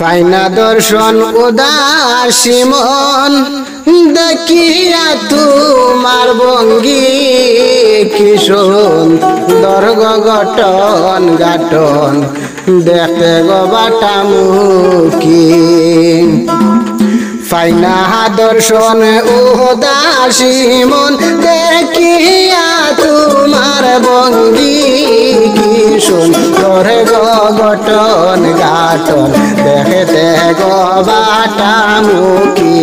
ফাইনা দর্শন উদাসী মন দেখিয়া তোমার ভঙ্গি কি সুন্দর গঠন গাঠন দেখতে গো বাটা মুখী ফাইনা দর্শন উদাসী মন দেখিয়া তোমার ভঙ্গি কি সুন্দর গঠন গাঠন দেখতে গো বাটা মুখী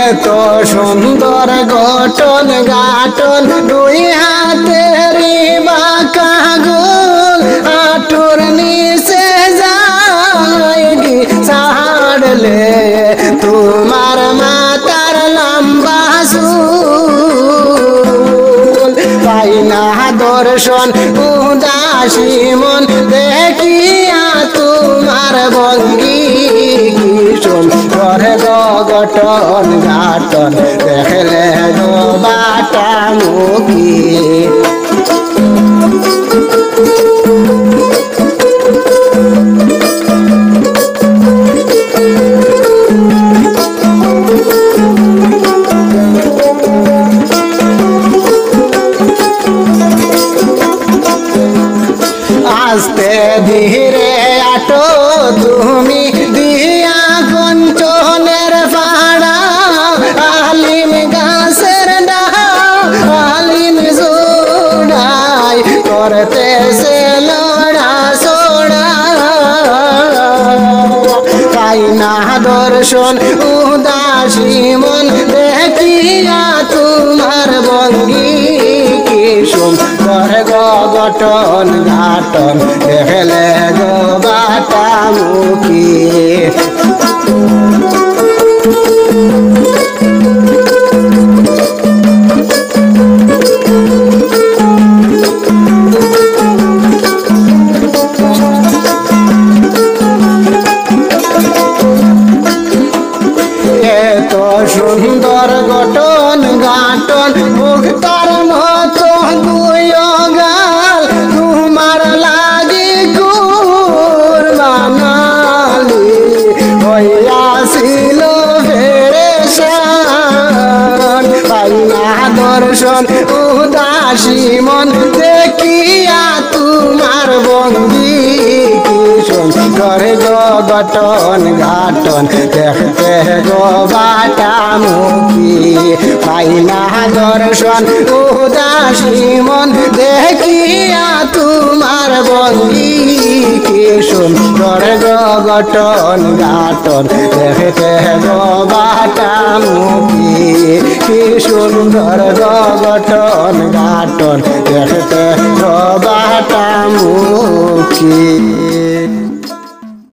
এত সুন্দর গঠন গাঠন দুই হাতের বাঁকা গোল আঁটুর নিচে যায় ছাড়লে তোমার মাতার লম্বা চুল পাইনা দর্শন উদাসী মন দেখিয়া তোমার ভঙ্গি কি সুন্দর গঠন গাঠন দেখলে গো বাটা মুখী আস্তে ধীরে আটো তুমি দিয়া কঞ্চনের পাড়া আলিম গাছের ডালিম জোড়াই করতেছে লড়া সোড়া পাইনা দর্শন উদাসী মন দেখিয়া তোমার ভঙ্গি কি সুন্দর গঠন গাঠন দেখলে গো বাটা মুখী এত সুন্দর গঠন গাঠন মুক্তার মতো দুই গাল তোমার লাগি কুরবানালি হইয়াছিল পেরেশান পাইনা দর্শন উদাসী মন দেখিয়া তোমার ভঙ্গি কি সুন্দর গঠন গাঠন দেখতে গো বাটা মুখী পাইনা দর্শন উদাসী মন দেখিয়া তোমার ভঙ্গি কি সুন্দর গঠন গাঠন দেখতে গো বাটা মুখী কি সুন্দর গঠন গাঠন দেখতে গো বাটা মুখী।